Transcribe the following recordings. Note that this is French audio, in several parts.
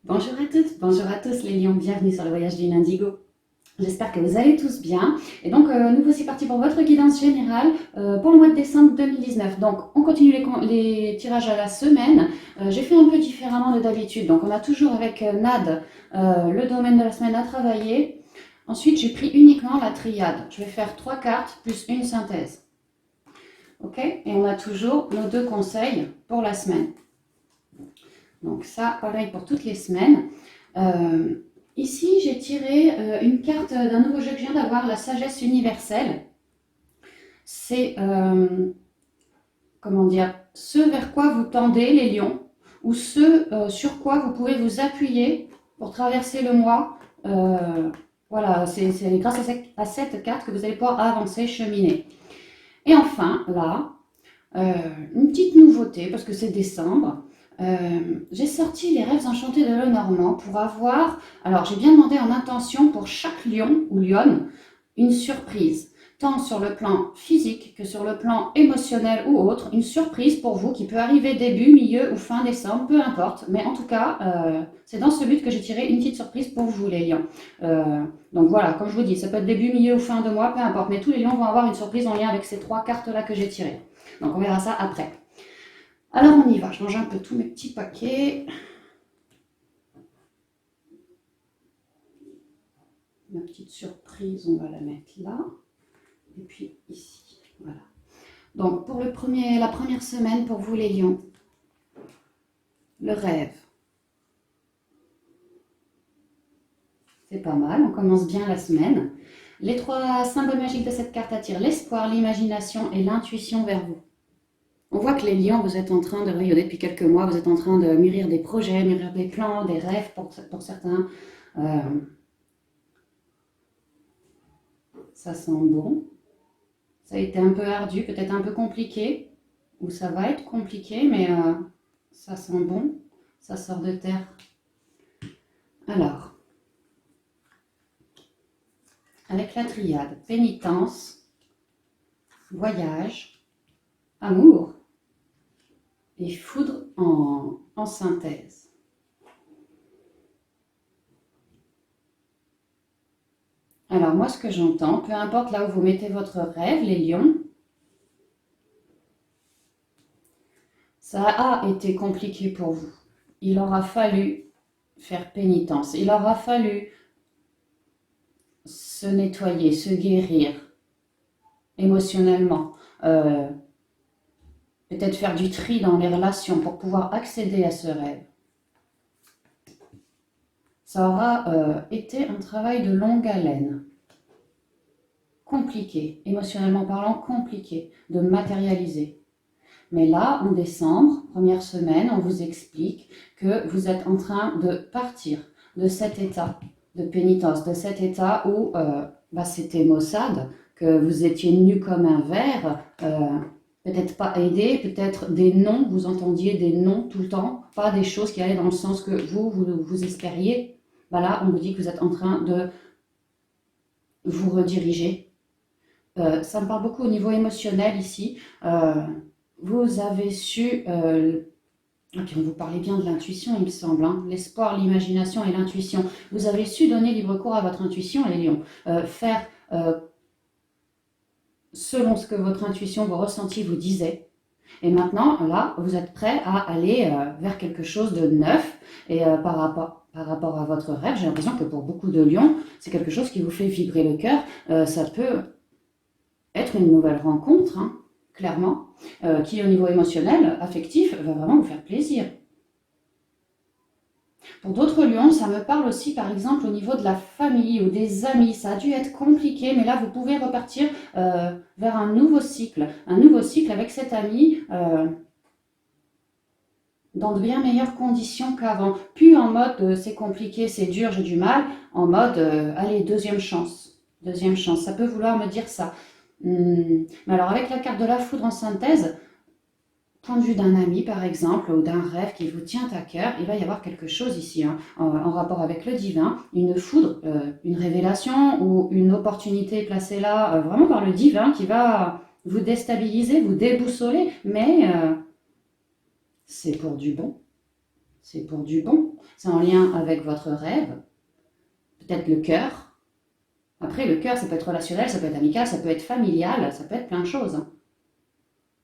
Bonjour à toutes, bonjour à tous les lions, bienvenue sur le voyage du Indigo. J'espère que vous allez tous bien. Et donc, nous voici partis pour votre guidance générale pour le mois de décembre 2019. Donc, on continue les tirages à la semaine. J'ai fait un peu différemment de d'habitude. Donc, on a toujours avec Nad le domaine de la semaine à travailler. Ensuite, j'ai pris uniquement la triade. Je vais faire 3 cartes plus une synthèse. Ok? Et on a toujours nos 2 conseils pour la semaine. Donc ça, pareil pour toutes les semaines. Ici, j'ai tiré une carte d'un nouveau jeu que je viens d'avoir, la sagesse universelle. C'est, comment dire, ce vers quoi vous tendez les lions, ou ce sur quoi vous pouvez vous appuyer pour traverser le mois. Voilà, c'est grâce à cette carte que vous allez pouvoir avancer, cheminer. Et enfin, là, une petite nouveauté, parce que c'est décembre. J'ai sorti les rêves enchantés de Lenormand pour avoir, alors j'ai bien demandé en intention pour chaque lion ou lionne, une surprise, tant sur le plan physique que sur le plan émotionnel ou autre, une surprise pour vous qui peut arriver début, milieu ou fin décembre, peu importe, mais en tout cas, c'est dans ce but que j'ai tiré une petite surprise pour vous les lions. Donc voilà, comme je vous dis, ça peut être début, milieu ou fin de mois, peu importe, mais tous les lions vont avoir une surprise en lien avec ces 3 cartes-là que j'ai tirées. Donc on verra ça après. Alors on y va, je range un peu tous mes petits paquets. Ma petite surprise, on va la mettre là. Et puis ici, voilà. Donc pour la première semaine pour vous les lions, le rêve. C'est pas mal, on commence bien la semaine. Les 3 symboles magiques de cette carte attirent l'espoir, l'imagination et l'intuition vers vous. On voit que les lions, vous êtes en train de rayonner depuis quelques mois, vous êtes en train de mûrir des projets, mûrir des plans, des rêves pour certains. Ça sent bon. Ça a été un peu ardu, peut-être un peu compliqué, ou ça va être compliqué, mais ça sent bon, ça sort de terre. Alors, avec la triade, pénitence, voyage, amour et foudre en synthèse. Alors moi, ce que j'entends, peu importe là où vous mettez votre rêve, les lions, ça a été compliqué pour vous. Il aura fallu faire pénitence. Il aura fallu se nettoyer, se guérir émotionnellement. Peut-être faire du tri dans les relations pour pouvoir accéder à ce rêve. Ça aura été un travail de longue haleine. Compliqué, émotionnellement parlant, compliqué de matérialiser. Mais là, en décembre, première semaine, on vous explique que vous êtes en train de partir de cet état de pénitence, de cet état où c'était maussade, que vous étiez nu comme un verre, peut-être pas aidé, peut-être des non, vous entendiez des non tout le temps, pas des choses qui allaient dans le sens que vous espériez. Là, on vous dit que vous êtes en train de vous rediriger. Ça me parle beaucoup au niveau émotionnel ici. Vous avez su, et puis on vous parlait bien de l'intuition, il me semble, hein, l'espoir, l'imagination et l'intuition. Vous avez su donner libre cours à votre intuition, les lions. Faire selon ce que votre intuition, vos ressentis vous disaient. Et maintenant, là, vous êtes prêt à aller vers quelque chose de neuf. Et par rapport à votre rêve, j'ai l'impression que pour beaucoup de lions, c'est quelque chose qui vous fait vibrer le cœur. Ça peut être une nouvelle rencontre, hein, clairement, qui au niveau émotionnel, affectif, va vraiment vous faire plaisir. Pour d'autres lions, ça me parle aussi par exemple au niveau de la famille ou des amis. Ça a dû être compliqué, mais là vous pouvez repartir vers un nouveau cycle avec cet ami dans de bien meilleures conditions qu'avant. Plus en mode c'est compliqué, c'est dur, j'ai du mal, en mode allez, deuxième chance. Deuxième chance, ça peut vouloir me dire ça. Mais alors avec la carte de la foudre en synthèse, point de vue d'un ami par exemple, ou d'un rêve qui vous tient à cœur, il va y avoir quelque chose ici, hein, en rapport avec le divin, une foudre, une révélation ou une opportunité placée là, vraiment par le divin qui va vous déstabiliser, vous déboussoler, mais c'est pour du bon. c'est pour du bon. C'est en lien avec votre rêve, peut-être le cœur. Après, le cœur, ça peut être relationnel, ça peut être amical, ça peut être familial, ça peut être plein de choses. Hein.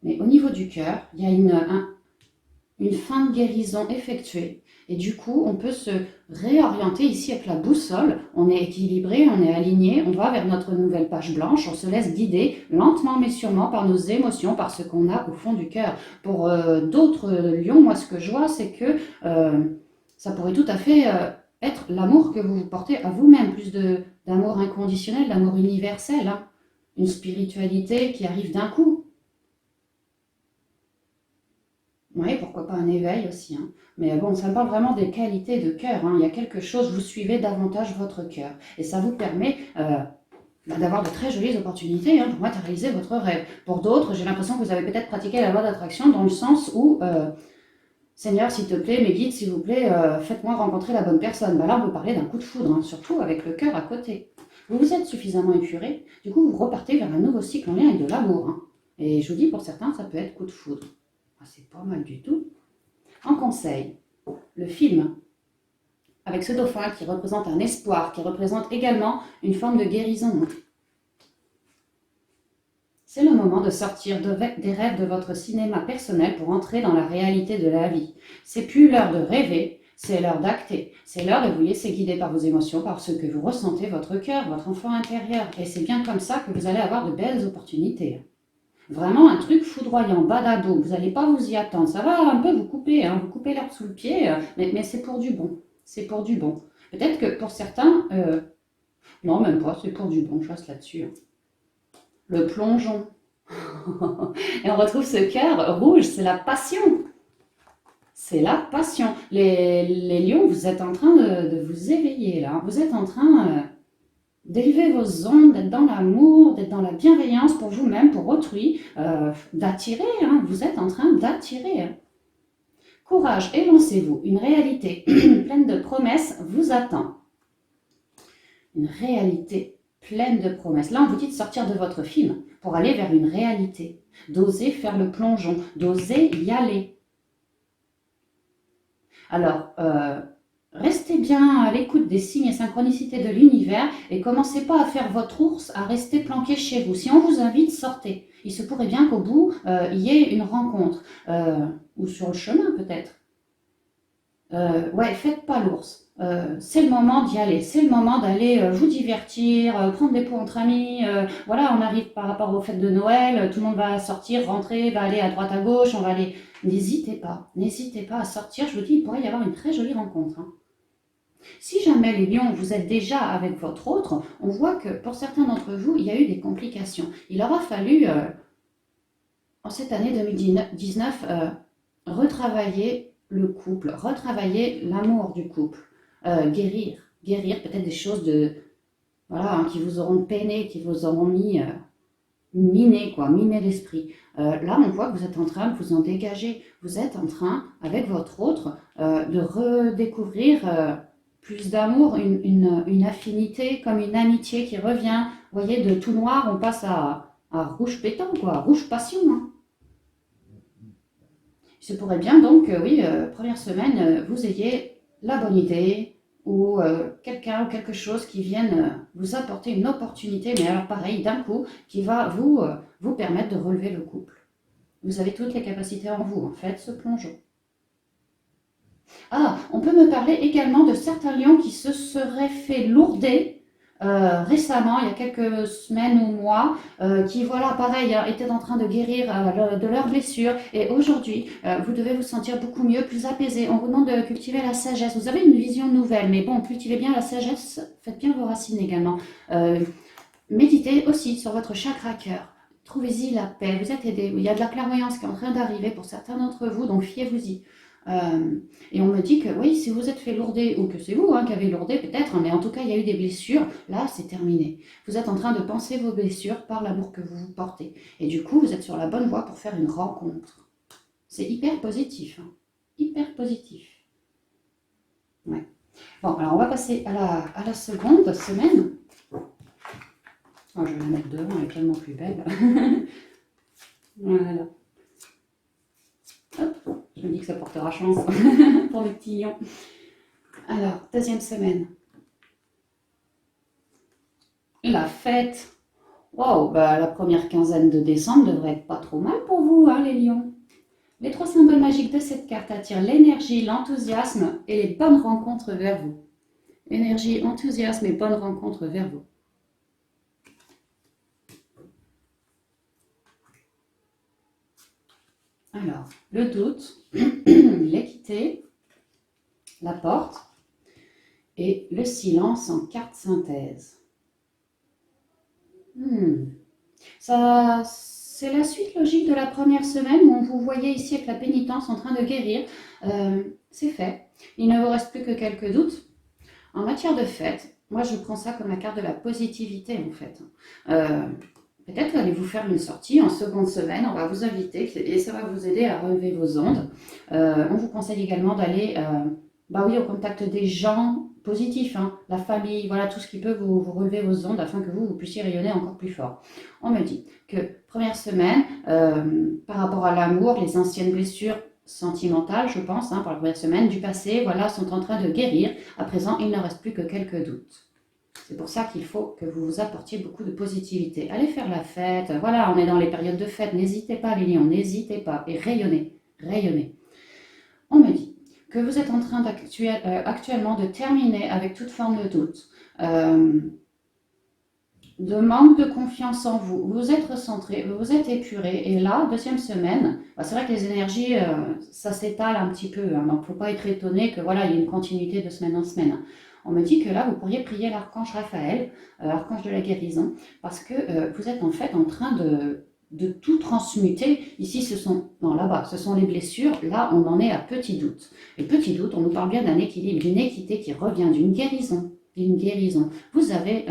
Mais au niveau du cœur, il y a une fin de guérison effectuée. Et du coup, on peut se réorienter ici avec la boussole. On est équilibré, on est aligné, on va vers notre nouvelle page blanche. On se laisse guider lentement mais sûrement par nos émotions, par ce qu'on a au fond du cœur. Pour d'autres lions, moi, ce que je vois, c'est que ça pourrait tout à fait être l'amour que vous vous portez à vous-même, plus d'amour inconditionnel, d'amour universel. Hein. Une spiritualité qui arrive d'un coup. Oui, pourquoi pas un éveil aussi. Hein. Mais bon, ça me parle vraiment des qualités de cœur. Hein. Il y a quelque chose, vous suivez davantage votre cœur. Et ça vous permet d'avoir de très jolies opportunités hein, pour matérialiser votre rêve. Pour d'autres, j'ai l'impression que vous avez peut-être pratiqué la loi d'attraction dans le sens où, Seigneur, s'il te plaît, mes guides, s'il vous plaît, faites-moi rencontrer la bonne personne. Bah là, on peut parler d'un coup de foudre, hein, surtout avec le cœur à côté. Vous vous êtes suffisamment épuré, du coup, vous repartez vers un nouveau cycle en lien avec de l'amour. Hein. Et je vous dis, pour certains, ça peut être coup de foudre. C'est pas mal du tout. En conseil, le film, avec ce dauphin qui représente un espoir, qui représente également une forme de guérison. C'est le moment de sortir des rêves de votre cinéma personnel pour entrer dans la réalité de la vie. C'est plus l'heure de rêver, c'est l'heure d'acter. C'est l'heure de vous laisser guider par vos émotions, par ce que vous ressentez, votre cœur, votre enfant intérieur. Et c'est bien comme ça que vous allez avoir de belles opportunités. Vraiment un truc foudroyant, badaboum, vous n'allez pas vous y attendre. Ça va un peu vous couper, hein, vous coupez l'herbe sous le pied, mais c'est pour du bon. C'est pour du bon. Peut-être que pour certains, non, même pas, c'est pour du bon, je reste là-dessus. Hein. Le plongeon. Et on retrouve ce cœur rouge, c'est la passion. C'est la passion. Les lions, vous êtes en train de vous éveiller là. Vous êtes en train d'élever vos ondes, d'être dans l'amour, d'être dans la bienveillance pour vous-même, pour autrui, d'attirer, hein, vous êtes en train d'attirer. Hein. Courage et lancez-vous, une réalité pleine de promesses vous attend. Une réalité pleine de promesses. Là, on vous dit de sortir de votre film pour aller vers une réalité, d'oser faire le plongeon, d'oser y aller. Alors, restez bien à l'écoute des signes et synchronicités de l'univers et commencez pas à faire votre ours, à rester planqué chez vous. Si on vous invite, sortez. Il se pourrait bien qu'au bout, il y ait une rencontre. Ou sur le chemin peut-être. Ouais, faites pas l'ours. C'est le moment d'y aller. C'est le moment d'aller vous divertir, prendre des pots entre amis. Voilà, on arrive par rapport aux fêtes de Noël. Tout le monde va sortir, rentrer, va aller à droite, à gauche. On va aller... N'hésitez pas à sortir. Je vous dis, il pourrait y avoir une très jolie rencontre. Hein. Si jamais les lions, vous êtes déjà avec votre autre, on voit que pour certains d'entre vous, il y a eu des complications. Il aura fallu, en cette année 2019, retravailler le couple, retravailler l'amour du couple, guérir peut-être des choses voilà, hein, qui vous auront peiné, qui vous auront miné l'esprit. Là, on voit que vous êtes en train de vous en dégager. Vous êtes en train, avec votre autre, de redécouvrir plus d'amour, une affinité, comme une amitié qui revient. Vous voyez, de tout noir, on passe à rouge pétant, quoi, rouge passion. Hein. Il se pourrait bien donc, oui, première semaine, vous ayez la bonne idée ou quelqu'un ou quelque chose qui vienne vous apporter une opportunité, mais alors pareil, d'un coup, qui va vous permettre de relever le couple. Vous avez toutes les capacités en vous, en fait, ce plongeon. Ah, on peut me parler également de certains lions qui se seraient fait lourder récemment, il y a quelques semaines ou mois, qui, voilà, pareil, étaient en train de guérir de leurs blessures. Et aujourd'hui, vous devez vous sentir beaucoup mieux, plus apaisé. On vous demande de cultiver la sagesse. Vous avez une vision nouvelle, mais bon, cultivez bien la sagesse, faites bien vos racines également. Méditez aussi sur votre chakra cœur. Trouvez-y la paix, vous êtes aidé. Il y a de la clairvoyance qui est en train d'arriver pour certains d'entre vous, donc fiez-vous-y. Et on me dit que oui, si vous êtes fait lourder, ou que c'est vous qui avez lourdé peut-être, mais en tout cas il y a eu des blessures, là c'est terminé. Vous êtes en train de penser vos blessures par l'amour que vous vous portez. Et du coup, vous êtes sur la bonne voie pour faire une rencontre. C'est hyper positif. Hein. Hyper positif. Ouais. Bon, alors on va passer à la seconde semaine. Oh, je vais la mettre devant, elle est tellement plus belle. Voilà. Hop. Je me dis que ça portera chance pour les petits lions. Alors, deuxième semaine. La fête. Wow, bah, la première quinzaine de décembre devrait être pas trop mal pour vous, hein, les lions. Les 3 symboles magiques de cette carte attirent l'énergie, l'enthousiasme et les bonnes rencontres vers vous. Énergie, enthousiasme et bonnes rencontres vers vous. Alors, le doute, l'équité, la porte et le silence en carte synthèse. Ça, c'est la suite logique de la première semaine où vous voyez ici avec la pénitence en train de guérir. C'est fait. Il ne vous reste plus que quelques doutes. En matière de fête, moi je prends ça comme la carte de la positivité en fait. Peut-être allez-vous faire une sortie en seconde semaine, on va vous inviter et ça va vous aider à relever vos ondes. On vous conseille également d'aller au contact des gens positifs, hein, la famille, voilà tout ce qui peut vous relever vos ondes afin que vous puissiez rayonner encore plus fort. On me dit que première semaine, par rapport à l'amour, les anciennes blessures sentimentales, je pense, pour la première semaine du passé, voilà, sont en train de guérir. À présent, il ne reste plus que quelques doutes. C'est pour ça qu'il faut que vous vous apportiez beaucoup de positivité. Allez faire la fête, voilà, on est dans les périodes de fête, n'hésitez pas les lions, n'hésitez pas, et rayonnez, rayonnez. On me dit que vous êtes en train actuellement de terminer avec toute forme de doute, de manque de confiance en vous, vous êtes recentré, vous vous êtes épuré, et là, deuxième semaine, c'est vrai que les énergies, ça s'étale un petit peu, donc il ne faut pas être étonné que voilà, il y ait une continuité de semaine en semaine. On me dit que là, vous pourriez prier l'archange Raphaël, archange de la guérison, parce que vous êtes en fait en train de tout transmuter. Ici, là-bas, ce sont les blessures. Là, on en est à petit doute. Et petit doute, on nous parle bien d'un équilibre, d'une équité qui revient, d'une guérison. D'une guérison. Vous avez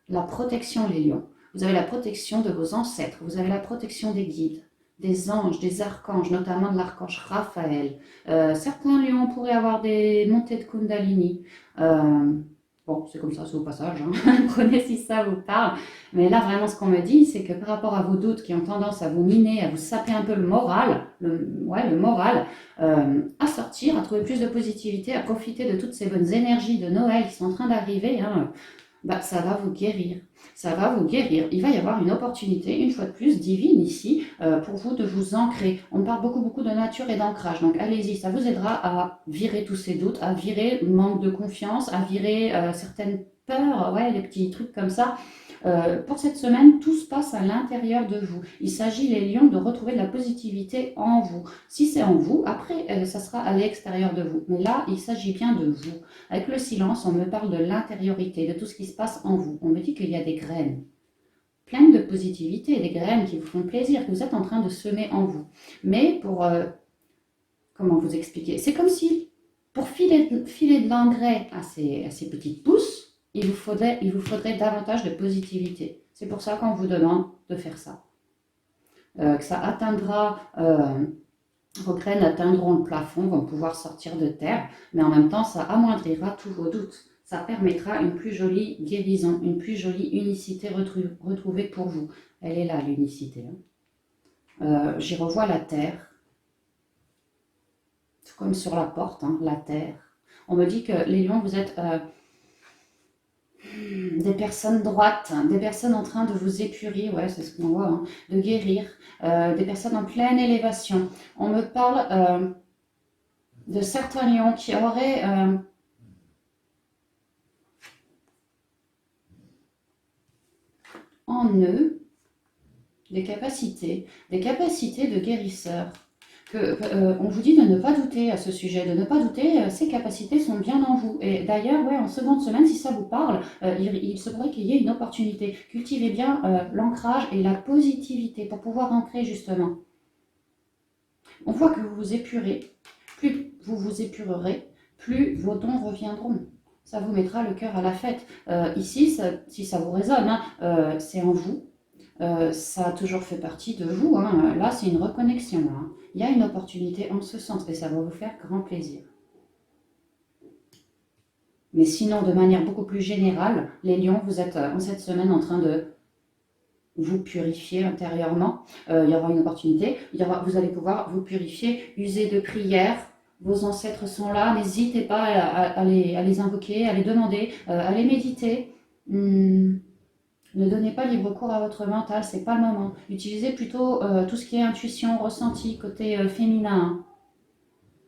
la protection, les lions. Vous avez la protection de vos ancêtres. Vous avez la protection des guides, des anges, des archanges, notamment de l'archange Raphaël. Certains lions pourraient avoir des montées de Kundalini. Bon, c'est comme ça, c'est au passage. Prenez si ça vous parle. Mais là, vraiment, ce qu'on me dit, c'est que par rapport à vos doutes qui ont tendance à vous miner, à vous saper un peu le moral, à sortir, à trouver plus de positivité, à profiter de toutes ces bonnes énergies de Noël qui sont en train d'arriver, ça va vous guérir. Ça va vous guérir. Il va y avoir une opportunité, une fois de plus, divine ici, pour vous de vous ancrer. On parle beaucoup de nature et d'ancrage. Donc allez-y, ça vous aidera à virer tous ces doutes, à virer le manque de confiance, à virer certaines peurs, les petits trucs comme ça. Pour cette semaine, tout se passe à l'intérieur de vous. Il s'agit, les lions, de retrouver de la positivité en vous. Si c'est en vous, après, ça sera à l'extérieur de vous. Mais là, il s'agit bien de vous. Avec le silence, on me parle de l'intériorité, de tout ce qui se passe en vous. On me dit qu'il y a des graines, pleines de positivité, des graines qui vous font plaisir, que vous êtes en train de semer en vous. Mais pour, comment vous expliquer? C'est comme si, pour filer de l'engrais à ces petites pousses, il vous faudrait davantage de positivité. C'est pour ça qu'on vous demande de faire ça. Que ça atteindra, vos graines atteindront le plafond, vont pouvoir sortir de terre, mais en même temps, ça amoindrira tous vos doutes. Ça permettra une plus jolie guérison, une plus jolie unicité retrouvée pour vous. Elle est là, l'unicité. J'y revois la terre, comme sur la porte, la terre. On me dit que les lions, vous êtes des personnes droites, des personnes en train de vous épurer, c'est ce qu'on voit, de guérir, des personnes en pleine élévation. On me parle de certains lions qui auraient en eux des capacités de guérisseurs. On vous dit de ne pas douter à ce sujet, de ne pas douter, ces capacités sont bien en vous. Et d'ailleurs, en seconde semaine, si ça vous parle, il se pourrait qu'il y ait une opportunité. Cultivez bien l'ancrage et la positivité pour pouvoir ancrer justement. On voit que vous vous épurez. Plus vous vous épurerez, plus vos dons reviendront. Ça vous mettra le cœur à la fête. Ici, si ça vous résonne, c'est en vous. Ça a toujours fait partie de vous. Là, c'est une reconnexion. Il y a une opportunité en ce sens et ça va vous faire grand plaisir. Mais sinon, de manière beaucoup plus générale, les lions, vous êtes en cette semaine en train vous purifier intérieurement. Il y aura une opportunité. Vous allez pouvoir vous purifier, user de prières. Vos ancêtres sont là. N'hésitez pas à les invoquer, à les demander, à les méditer. Ne donnez pas libre cours à votre mental, c'est pas le moment. Utilisez plutôt tout ce qui est intuition, ressenti, côté féminin, hein.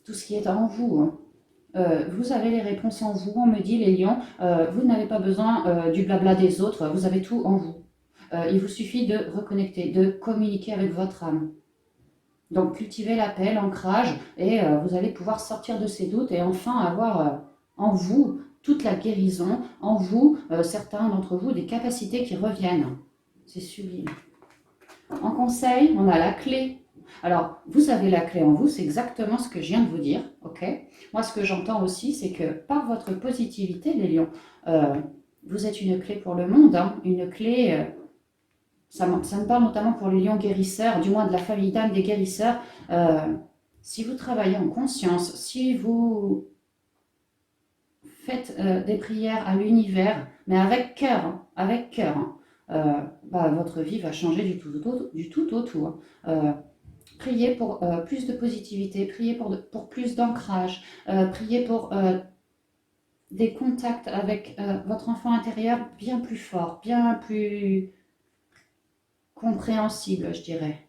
Tout ce qui est en vous, hein. Vous avez les réponses en vous, on me dit les lions, vous n'avez pas besoin du blabla des autres, vous avez tout en vous. Il vous suffit de reconnecter, de communiquer avec votre âme. Donc cultivez la paix, l'ancrage, et vous allez pouvoir sortir de ces doutes et enfin avoir en vous toute la guérison, en vous, certains d'entre vous, des capacités qui reviennent. C'est sublime. En conseil, on a la clé. Alors, vous avez la clé en vous, c'est exactement ce que je viens de vous dire, ok? Moi, ce que j'entends aussi, c'est que par votre positivité, les lions, vous êtes une clé pour le monde, hein, une clé... ça me parle notamment pour les lions guérisseurs, du moins de la famille d'âme des guérisseurs. Si vous travaillez en conscience, si vous faites des prières à l'univers, mais avec cœur, hein, avec cœur, hein, votre vie va changer du tout au tout. Priez pour plus de positivité, priez pour plus d'ancrage, priez pour des contacts avec votre enfant intérieur bien plus forts, bien plus compréhensibles, je dirais.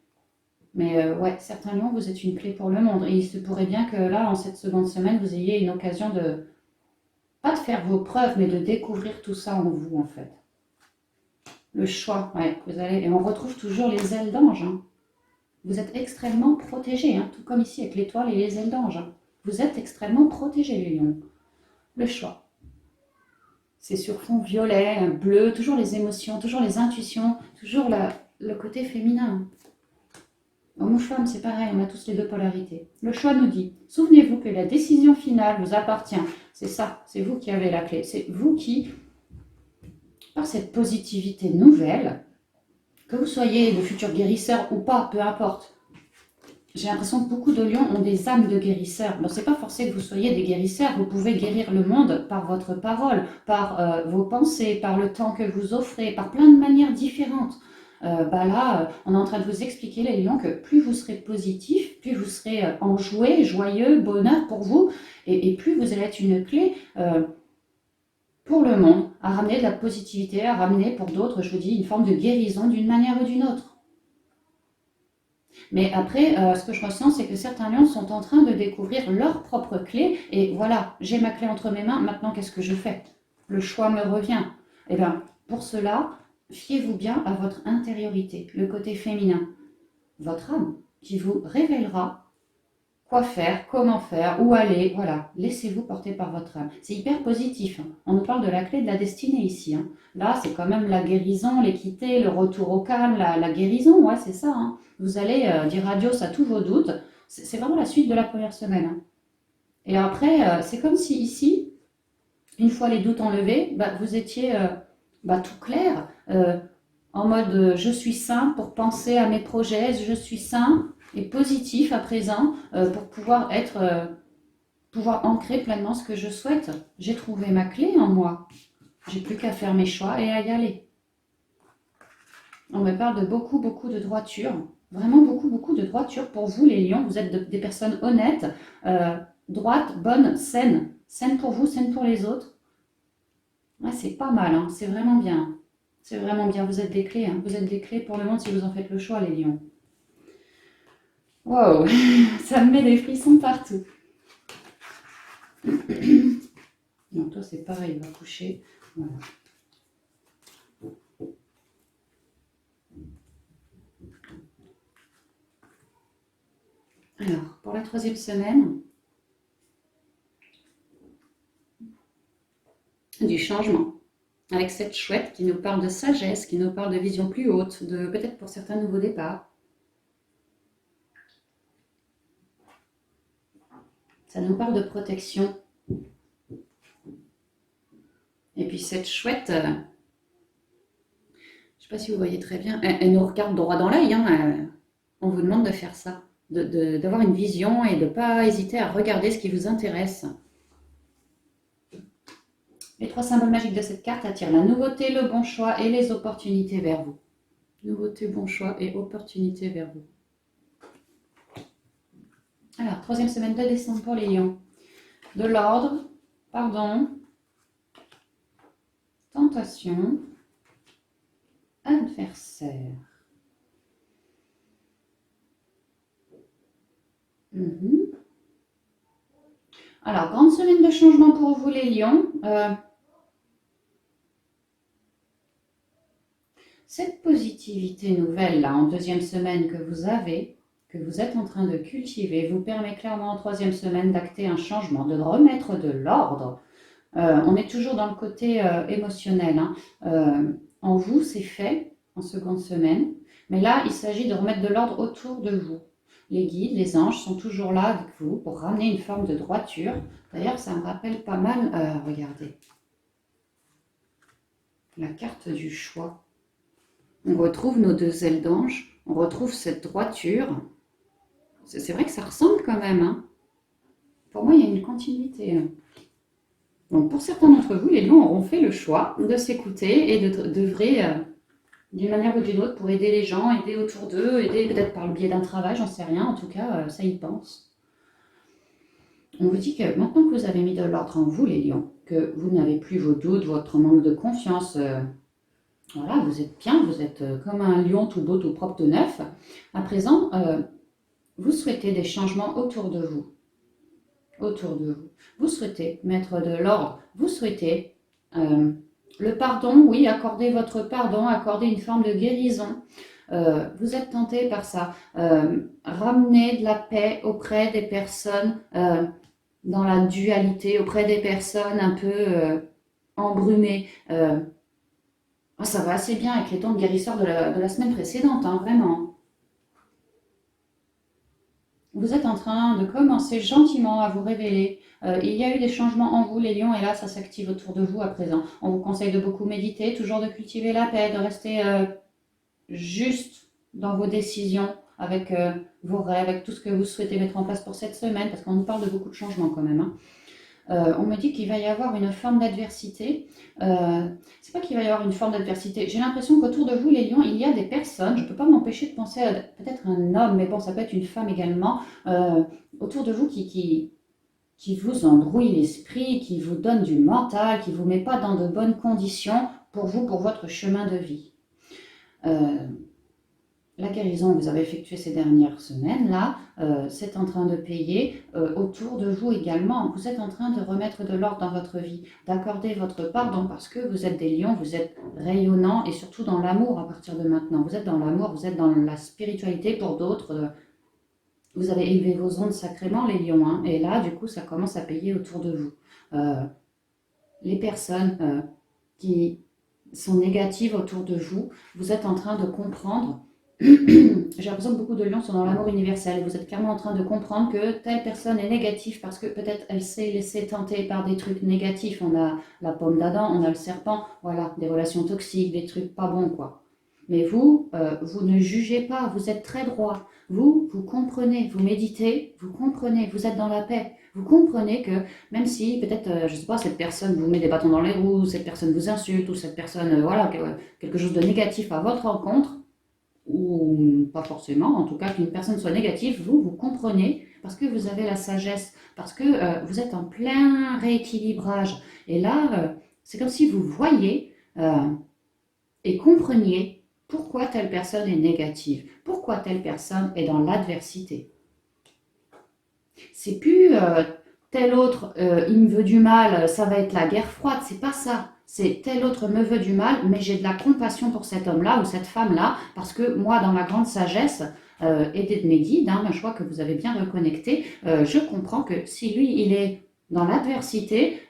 Mais ouais, certains lions, vous êtes une clé pour le monde. Et il se pourrait bien que là, en cette seconde semaine, vous ayez une occasion de, pas de faire vos preuves, mais de découvrir tout ça en vous, en fait. Le choix, ouais, vous allez... Et on retrouve toujours les ailes d'ange, hein. Vous êtes extrêmement protégés, hein, tout comme ici avec l'étoile et les ailes d'ange, hein. Vous êtes extrêmement protégés, les lions. Le choix. C'est sur fond violet, bleu, toujours les émotions, toujours les intuitions, toujours le côté féminin. Homme ou femme, c'est pareil, on a tous les deux polarités. Le choix nous dit, souvenez-vous que la décision finale vous appartient. C'est ça, c'est vous qui avez la clé. C'est vous qui, par cette positivité nouvelle, que vous soyez de futurs guérisseurs ou pas, peu importe. J'ai l'impression que beaucoup de lions ont des âmes de guérisseurs. Bon, c'est pas forcé que vous soyez des guérisseurs. Vous pouvez guérir le monde par votre parole, par vos pensées, par le temps que vous offrez, par plein de manières différentes. Là, on est en train de vous expliquer, les lions, que plus vous serez positif, plus vous serez enjoué, joyeux, bonheur pour vous, et plus vous allez être une clé pour le monde, à ramener de la positivité, à ramener pour d'autres, je vous dis, une forme de guérison d'une manière ou d'une autre. Mais après, ce que je ressens, c'est que certains lions sont en train de découvrir leur propre clé. Et voilà, j'ai ma clé entre mes mains, maintenant qu'est-ce que je fais? Le choix me revient. Eh bien, pour cela, fiez-vous bien à votre intériorité, le côté féminin. Votre âme, qui vous révélera quoi faire, comment faire, où aller. Voilà, laissez-vous porter par votre âme. C'est hyper positif, hein. On nous parle de la clé de la destinée ici, hein. Là, c'est quand même la guérison, l'équité, le retour au calme, la guérison, ouais, c'est ça, hein. Vous allez dire adios à tous vos doutes. C'est vraiment la suite de la première semaine, hein. Et après, c'est comme si ici, une fois les doutes enlevés, vous étiez tout clair, en mode je suis sain pour penser à mes projets, je suis sain et positif à présent pour pouvoir pouvoir ancrer pleinement ce que je souhaite. J'ai trouvé ma clé en moi. J'ai plus qu'à faire mes choix et à y aller. On me parle de beaucoup de droiture. Vraiment beaucoup de droiture pour vous, les lions. Vous êtes des personnes honnêtes, droites, bonnes, saines. Saines pour vous, saines pour les autres. Ouais, c'est pas mal, hein. C'est vraiment bien. C'est vraiment bien. Vous êtes des clés, hein. Vous êtes des clés pour le monde si vous en faites le choix, les lions. Wow, ça me met des frissons partout. Non, toi c'est pareil, il va coucher. Voilà. Alors, pour la troisième semaine, du changement. Avec cette chouette qui nous parle de sagesse, qui nous parle de vision plus haute, de peut-être pour certains nouveaux départs. Ça nous parle de protection. Et puis cette chouette, je ne sais pas si vous voyez très bien, elle nous regarde droit dans l'œil, hein. On vous demande de faire ça, d'avoir une vision et de ne pas hésiter à regarder ce qui vous intéresse. Les trois symboles magiques de cette carte attirent la nouveauté, le bon choix et les opportunités vers vous. Nouveauté, bon choix et opportunité vers vous. Alors, troisième semaine de décembre pour les lions. De l'ordre, pardon, tentation, adversaire. Alors, grande semaine de changement pour vous les lions. Cette positivité nouvelle là en deuxième semaine que vous avez, que vous êtes en train de cultiver, vous permet clairement en troisième semaine d'acter un changement, de remettre de l'ordre. On est toujours dans le côté émotionnel. En vous, c'est fait en seconde semaine. Mais là, il s'agit de remettre de l'ordre autour de vous. Les guides, les anges sont toujours là avec vous pour ramener une forme de droiture. D'ailleurs, ça me rappelle pas mal, regardez, la carte du choix. On retrouve nos deux ailes d'ange, on retrouve cette droiture. C'est vrai que ça ressemble quand même. Hein. Pour moi, il y a une continuité. Donc, pour certains d'entre vous, les lions auront fait le choix de s'écouter et d'œuvrer d'une manière ou d'une autre pour aider les gens, aider autour d'eux, aider peut-être par le biais d'un travail, j'en sais rien. En tout cas, ça y pense. On vous dit que maintenant que vous avez mis de l'ordre en vous, les lions, que vous n'avez plus vos doutes, votre manque de confiance, voilà, vous êtes bien, vous êtes comme un lion tout beau, tout propre, tout neuf. À présent, vous souhaitez des changements autour de vous. Autour de vous. Vous souhaitez mettre de l'ordre. Vous souhaitez le pardon, oui, accorder votre pardon, accorder une forme de guérison. Vous êtes tenté par ça. Ramener de la paix auprès des personnes dans la dualité, auprès des personnes un peu embrumées. Ça va assez bien avec les tons de guérisseur de la semaine précédente, hein, vraiment. Vous êtes en train de commencer gentiment à vous révéler. Il y a eu des changements en vous, les lions, et là, ça s'active autour de vous à présent. On vous conseille de beaucoup méditer, toujours de cultiver la paix, de rester juste dans vos décisions, avec vos rêves, avec tout ce que vous souhaitez mettre en place pour cette semaine, parce qu'on nous parle de beaucoup de changements quand même. Hein. On me dit qu'il va y avoir une forme d'adversité. C'est pas qu'il va y avoir une forme d'adversité. J'ai l'impression qu'autour de vous, les lions, il y a des personnes. Je ne peux pas m'empêcher de penser à peut-être un homme, mais bon, ça peut être une femme également. Autour de vous qui vous embrouille l'esprit, qui vous donne du mental, qui ne vous met pas dans de bonnes conditions pour vous, pour votre chemin de vie. La guérison que vous avez effectuée ces dernières semaines-là, c'est en train de payer autour de vous également. Vous êtes en train de remettre de l'ordre dans votre vie, d'accorder votre pardon parce que vous êtes des lions, vous êtes rayonnants et surtout dans l'amour à partir de maintenant. Vous êtes dans l'amour, vous êtes dans la spiritualité pour d'autres. Vous avez élevé vos ondes sacrément, les lions. Hein, et là, du coup, ça commence à payer autour de vous. Les personnes qui sont négatives autour de vous, vous êtes en train de comprendre. J'ai l'impression que beaucoup de lions sont dans l'amour universel. Vous êtes clairement en train de comprendre que telle personne est négative parce que peut-être elle s'est laissée tenter par des trucs négatifs. On a la pomme d'Adam, on a le serpent, voilà, des relations toxiques, des trucs pas bons, quoi. Mais vous, vous ne jugez pas, vous êtes très droit. Vous comprenez, vous méditez, vous comprenez, vous êtes dans la paix. Vous comprenez que même si peut-être, je ne sais pas, cette personne vous met des bâtons dans les roues, cette personne vous insulte, ou cette personne, voilà, quelque chose de négatif à votre rencontre, ou pas forcément, en tout cas qu'une personne soit négative, vous comprenez parce que vous avez la sagesse, parce que vous êtes en plein rééquilibrage. Et là, c'est comme si vous voyez et compreniez pourquoi telle personne est négative, pourquoi telle personne est dans l'adversité. C'est plus tel autre, il me veut du mal, ça va être la guerre froide, c'est pas ça. C'est tel autre me veut du mal, mais j'ai de la compassion pour cet homme-là ou cette femme-là, parce que moi, dans ma grande sagesse, aidée de mes guides, hein, je vois que vous avez bien reconnecté, je comprends que si lui, il est dans l'adversité,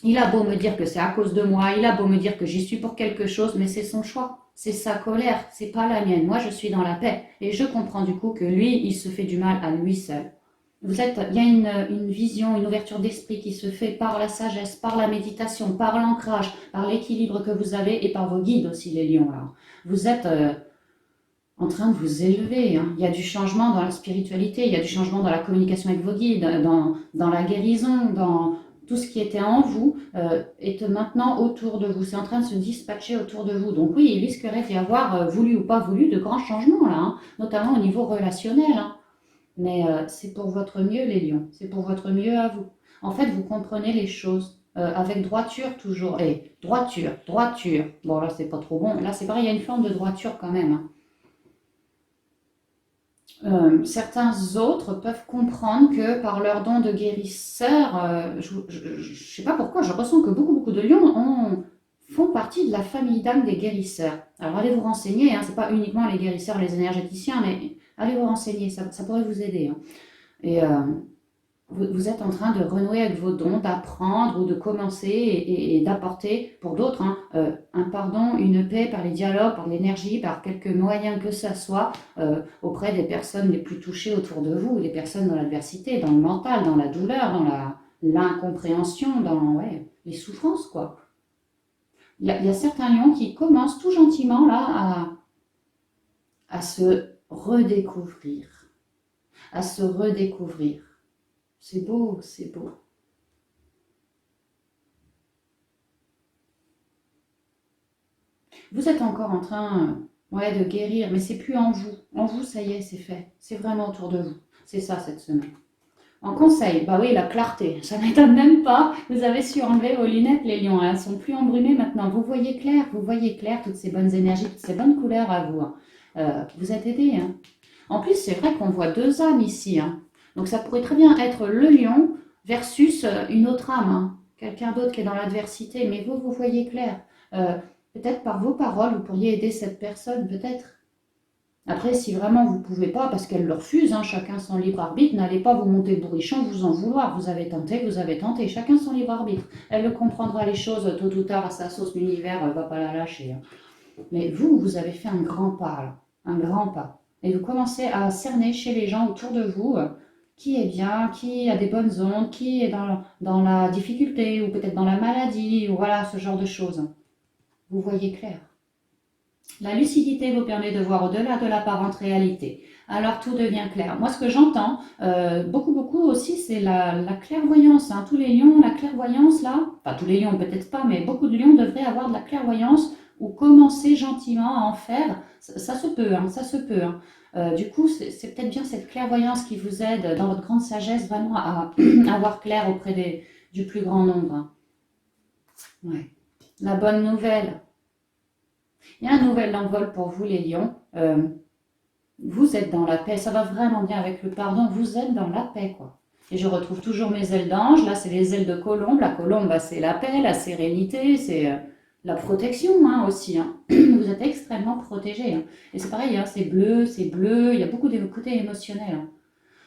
il a beau me dire que c'est à cause de moi, il a beau me dire que j'y suis pour quelque chose, mais c'est son choix, c'est sa colère, c'est pas la mienne. Moi, je suis dans la paix, et je comprends du coup que lui, il se fait du mal à lui seul. Il y a une vision, une ouverture d'esprit qui se fait par la sagesse, par la méditation, par l'ancrage, par l'équilibre que vous avez et par vos guides aussi, les lions. Alors, vous êtes en train de vous élever. Hein. Il y a du changement dans la spiritualité, il y a du changement dans la communication avec vos guides, dans la guérison, tout ce qui était en vous est maintenant autour de vous. C'est en train de se dispatcher autour de vous. Donc oui, il risquerait d'y avoir, voulu ou pas voulu, de grands changements là, hein, notamment au niveau relationnel. Hein. Mais c'est pour votre mieux, les lions. C'est pour votre mieux à vous. En fait, vous comprenez les choses avec droiture toujours. Et droiture, droiture. Bon, là, c'est pas trop bon. Là, c'est pareil, il y a une forme de droiture quand même. Hein. Certains autres peuvent comprendre que par leur don de guérisseur, je ne sais pas pourquoi, je ressens que beaucoup de lions font partie de la famille d'âmes des guérisseurs. Alors allez vous renseigner, hein, ce n'est pas uniquement les guérisseurs, les énergéticiens, mais allez vous renseigner, ça pourrait vous aider. Hein. Et vous êtes en train de renouer avec vos dons, d'apprendre ou de commencer et d'apporter pour d'autres hein, un pardon, une paix par les dialogues, par l'énergie, par quelque moyen que ce soit auprès des personnes les plus touchées autour de vous, les personnes dans l'adversité, dans le mental, dans la douleur, dans l'incompréhension, dans les souffrances quoi. Il y a certains lions qui commencent tout gentiment là à se redécouvrir, à se redécouvrir. C'est beau, c'est beau. Vous êtes encore en train de guérir, mais c'est plus en vous. En vous, ça y est, c'est fait. C'est vraiment autour de vous. C'est ça cette semaine. En conseil, bah oui, la clarté, ça m'étonne même pas. Vous avez su enlever vos lunettes, les lions. Elles sont plus embrumées maintenant. Vous voyez clair toutes ces bonnes énergies, toutes ces bonnes couleurs à vous. Vous êtes aidés. Hein. En plus, c'est vrai qu'on voit deux âmes ici. Hein. Donc ça pourrait très bien être le lion versus une autre âme, hein. Quelqu'un d'autre qui est dans l'adversité, mais vous voyez clair. Peut-être par vos paroles, vous pourriez aider cette personne, peut-être. Après, si vraiment vous ne pouvez pas, parce qu'elle le refuse, hein, chacun son libre arbitre, n'allez pas vous monter bourrichon, vous en vouloir. Vous avez tenté, chacun son libre arbitre. Elle le comprendra les choses tôt ou tard à sa sauce, l'univers, elle ne va pas la lâcher. Hein. Mais vous avez fait un grand pas, là, un grand pas. Et vous commencez à cerner chez les gens autour de vous qui est bien, qui a des bonnes ondes, qui est dans la difficulté ou peut-être dans la maladie, ou voilà, ce genre de choses. Vous voyez clair. La lucidité vous permet de voir au-delà de l'apparente réalité. Alors tout devient clair. Moi, ce que j'entends beaucoup aussi, c'est la clairvoyance. Hein. Tous les lions, la clairvoyance là, enfin tous les lions peut-être pas, mais beaucoup de lions devraient avoir de la clairvoyance ou commencer gentiment à en faire. Ça se peut, hein, ça se peut. Hein. Du coup, c'est peut-être bien cette clairvoyance qui vous aide dans votre grande sagesse vraiment à avoir clair auprès du plus grand nombre. Hein. Ouais. La bonne nouvelle. Il y a un nouvel envol pour vous les lions. Vous êtes dans la paix. Ça va vraiment bien avec le pardon. Vous êtes dans la paix quoi. Et je retrouve toujours mes ailes d'ange. Là, c'est les ailes de colombe. La colombe, bah, c'est la paix, la sérénité, c'est la protection hein, aussi. Hein. Vous êtes extrêmement protégés. Hein. Et c'est pareil, hein, c'est bleu, c'est bleu. Il y a beaucoup de côté émotionnel. Hein.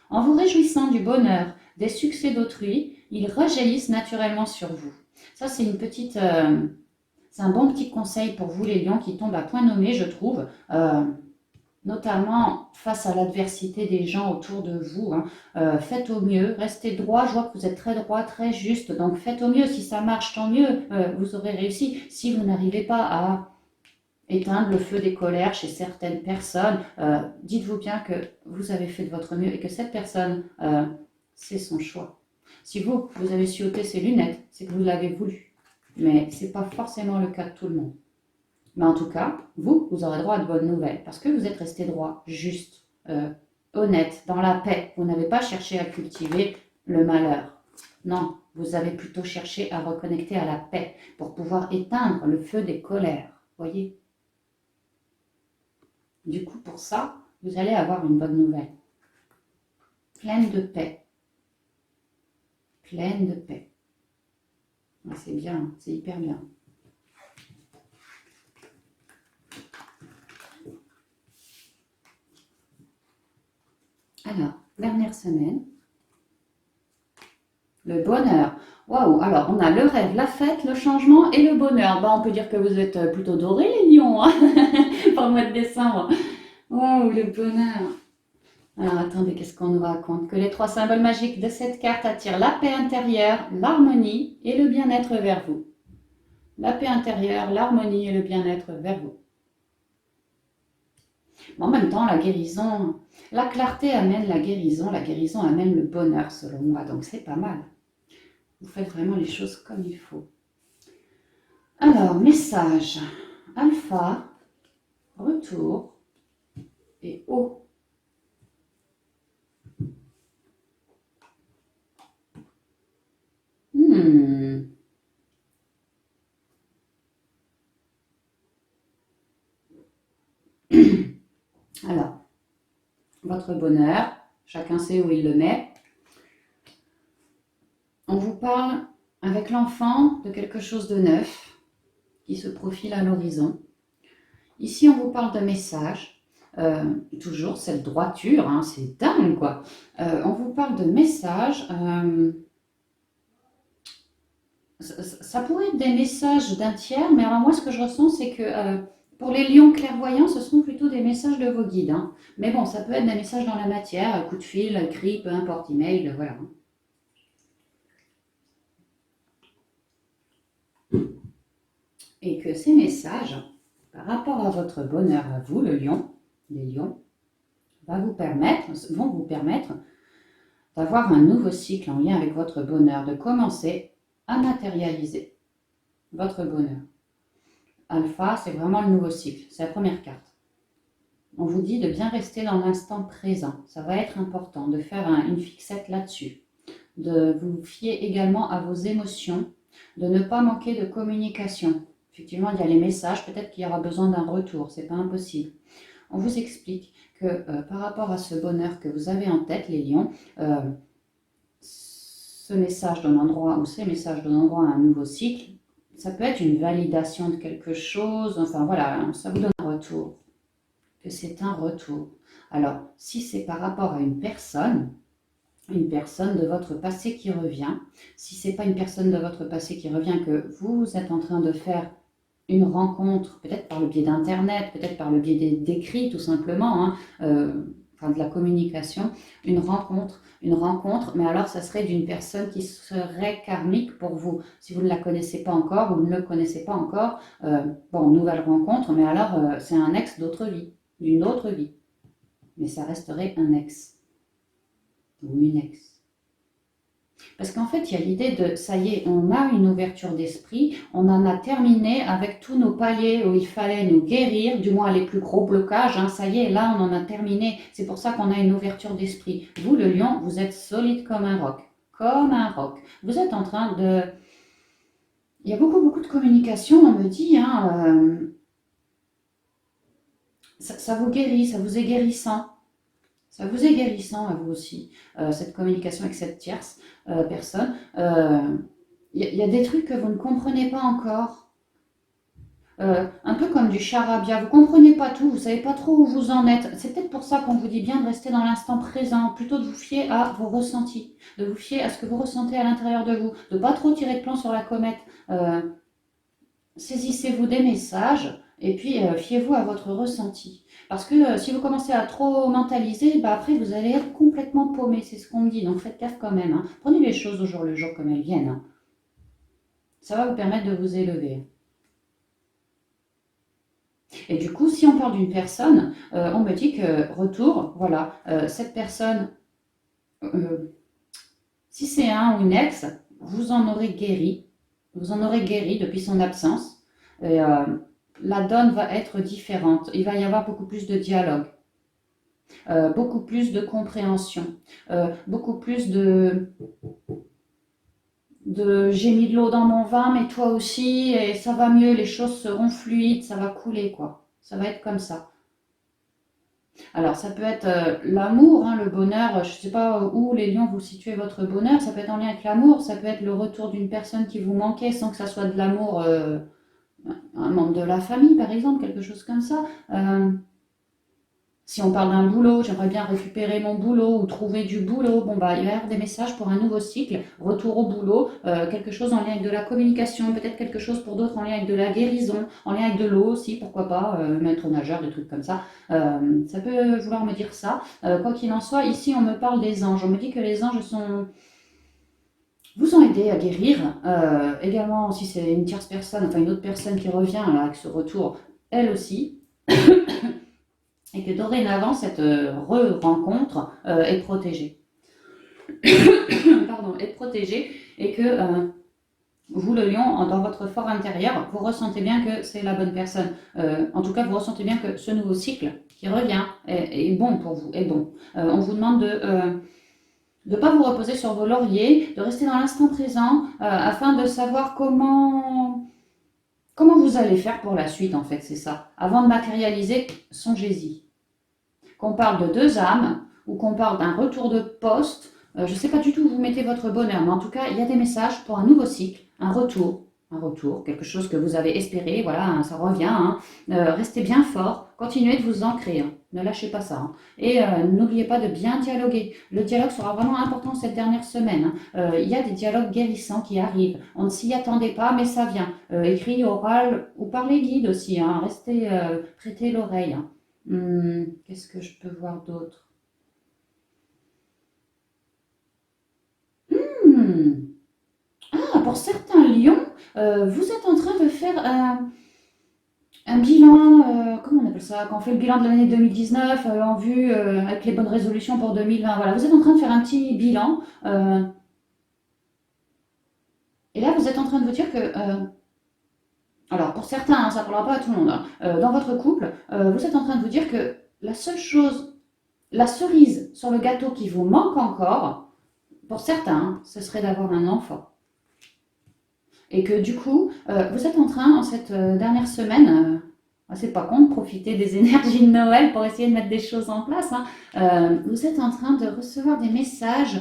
En vous réjouissant du bonheur, des succès d'autrui, ils rejaillissent naturellement sur vous. Ça, c'est une petite... c'est un bon petit conseil pour vous les lions qui tombent à point nommé, je trouve, notamment face à l'adversité des gens autour de vous. Hein. Faites au mieux, restez droit, je vois que vous êtes très droit, très juste, donc faites au mieux, si ça marche, tant mieux, vous aurez réussi. Si vous n'arrivez pas à éteindre le feu des colères chez certaines personnes, dites-vous bien que vous avez fait de votre mieux et que cette personne, c'est son choix. Si vous avez su ôter ses lunettes, c'est que vous l'avez voulu. Mais ce n'est pas forcément le cas de tout le monde. Mais en tout cas, vous aurez droit à de bonnes nouvelles parce que vous êtes resté droit, juste, honnête, dans la paix. Vous n'avez pas cherché à cultiver le malheur. Non, vous avez plutôt cherché à reconnecter à la paix pour pouvoir éteindre le feu des colères. Voyez ? Du coup, pour ça, vous allez avoir une bonne nouvelle. Pleine de paix. Pleine de paix. C'est bien, c'est hyper bien. Alors, dernière semaine. Le bonheur. Waouh, alors on a le rêve, la fête, le changement et le bonheur. On peut dire que vous êtes plutôt dorés les lions hein pour le mois de décembre. Waouh, le bonheur. Alors attendez, qu'est-ce qu'on nous raconte? Que les trois symboles magiques de cette carte attirent la paix intérieure, l'harmonie et le bien-être vers vous. La paix intérieure, l'harmonie et le bien-être vers vous. Mais en même temps, la guérison, la clarté amène la guérison amène le bonheur selon moi, donc c'est pas mal. Vous faites vraiment les choses comme il faut. Alors, message alpha, retour et haut. Alors, votre bonheur, chacun sait où il le met. On vous parle avec l'enfant de quelque chose de neuf qui se profile à l'horizon. Ici, on vous parle de messages. Toujours cette droiture, hein, c'est dingue quoi. On vous parle de messages. Ça pourrait être des messages d'un tiers, mais alors moi ce que je ressens c'est que pour les lions clairvoyants, ce sont plutôt des messages de vos guides. Hein. Mais bon, ça peut être des messages dans la matière, coup de fil, cri, peu importe, email, voilà. Et que ces messages, par rapport à votre bonheur à vous, le lion, les lions, vont vous permettre d'avoir un nouveau cycle en lien avec votre bonheur, de commencer à matérialiser votre bonheur. Alpha, c'est vraiment le nouveau cycle, c'est la première carte. On vous dit de bien rester dans l'instant présent, ça va être important, de faire une fixette là-dessus, de vous fier également à vos émotions, de ne pas manquer de communication. Effectivement, il y a les messages, peut-être qu'il y aura besoin d'un retour, c'est pas impossible. On vous explique que par rapport à ce bonheur que vous avez en tête, les lions, ce message donne endroit, ou ces messages donnent endroit à un nouveau cycle. Ça peut être une validation de quelque chose, enfin voilà, ça vous donne un retour, que c'est un retour. Alors, si c'est par rapport à une personne de votre passé qui revient, si c'est pas une personne de votre passé qui revient, que vous êtes en train de faire une rencontre, peut-être par le biais d'internet, peut-être par le biais d'écrits tout simplement, hein, enfin de la communication, une rencontre, mais alors ça serait d'une personne qui serait karmique pour vous. Si vous ne la connaissez pas encore, ou ne le connaissez pas encore, bon, nouvelle rencontre, mais alors c'est un ex d'autre vie, d'une autre vie. Mais ça resterait un ex, ou une ex. Parce qu'en fait, il y a l'idée de, ça y est, on a une ouverture d'esprit, on en a terminé avec tous nos paliers où il fallait nous guérir, du moins les plus gros blocages, hein, ça y est, là on en a terminé, c'est pour ça qu'on a une ouverture d'esprit. Vous, le lion, vous êtes solide comme un roc, Vous êtes en train de... Il y a beaucoup de communication, on me dit, hein, ça vous guérit, ça vous est guérissant. Ça vous est guérissant à vous aussi, cette communication avec cette tierce personne. Y a des trucs que vous ne comprenez pas encore. Un peu comme du charabia, vous ne comprenez pas tout, vous ne savez pas trop où vous en êtes. C'est peut-être pour ça qu'on vous dit bien de rester dans l'instant présent, plutôt de vous fier à vos ressentis, de vous fier à ce que vous ressentez à l'intérieur de vous, de ne pas trop tirer de plan sur la comète. Saisissez-vous des messages et puis fiez-vous à votre ressenti. Parce que si vous commencez à trop mentaliser, bah après vous allez être complètement paumé, c'est ce qu'on me dit. Donc faites gaffe quand même. Hein. Prenez les choses au jour le jour comme elles viennent. Hein. Ça va vous permettre de vous élever. Et du coup, si on parle d'une personne, on me dit que retour, voilà, cette personne, si c'est un ou une ex, vous en aurez guéri depuis son absence. Et, la donne va être différente. Il va y avoir beaucoup plus de dialogue, beaucoup plus de compréhension, beaucoup plus de j'ai mis de l'eau dans mon vin, mais toi aussi, et ça va mieux, les choses seront fluides, ça va couler, quoi. Ça va être comme ça. Alors, ça peut être l'amour, hein, le bonheur, je ne sais pas où les lions vous situez votre bonheur, ça peut être en lien avec l'amour, ça peut être le retour d'une personne qui vous manquait sans que ça soit de l'amour, un membre de la famille par exemple, quelque chose comme ça. Si on parle d'un boulot, j'aimerais bien récupérer mon boulot ou trouver du boulot. Bon, bah, il va y avoir des messages pour un nouveau cycle, retour au boulot, quelque chose en lien avec de la communication, peut-être quelque chose pour d'autres en lien avec de la guérison, en lien avec de l'eau aussi, pourquoi pas, maître nageur, des trucs comme ça. Ça peut vouloir me dire ça. Quoi qu'il en soit, ici, on me parle des anges. On me dit que les anges vous ont aidé à guérir. Également, si c'est une tierce personne, enfin une autre personne qui revient là, avec ce retour, elle aussi. Et que dorénavant, cette re-rencontre est protégée. Pardon, est protégée. et que vous, le lion, dans votre fort intérieur, vous ressentez bien que c'est la bonne personne. En tout cas, vous ressentez bien que ce nouveau cycle qui revient est bon pour vous, est bon. On vous demande de ne pas vous reposer sur vos lauriers, de rester dans l'instant présent afin de savoir comment vous allez faire pour la suite, en fait, c'est ça. Avant de matérialiser, songez-y. Qu'on parle de 2 âmes ou qu'on parle d'un retour de poste, je ne sais pas du tout où vous mettez votre bonheur, mais en tout cas, il y a des messages pour un nouveau cycle, un retour, quelque chose que vous avez espéré, voilà, hein, ça revient. Hein. Restez bien fort, continuez de vous ancrer, hein, ne lâchez pas ça. Hein. Et n'oubliez pas de bien dialoguer. Le dialogue sera vraiment important cette dernière semaine. Hein. Il y a des dialogues guérissants qui arrivent. On ne s'y attendait pas, mais ça vient. Écrit, oral ou par les guides aussi. Hein. Restez, prêtez l'oreille. Hein. Qu'est-ce que je peux voir d'autre? Ah, pour certains lions, vous êtes en train de faire un bilan, comment on appelle ça? Quand on fait le bilan de l'année 2019 en vue avec les bonnes résolutions pour 2020. Voilà, vous êtes en train de faire un petit bilan. Et là, vous êtes en train de vous dire que alors, pour certains, hein, ça ne parlera pas à tout le monde. Hein. Dans votre couple, vous êtes en train de vous dire que la seule chose, la cerise sur le gâteau qui vous manque encore, pour certains, hein, ce serait d'avoir un enfant. Et que du coup, vous êtes en train, en cette dernière semaine, c'est pas con de profiter des énergies de Noël pour essayer de mettre des choses en place. Hein. Vous êtes en train de recevoir des messages,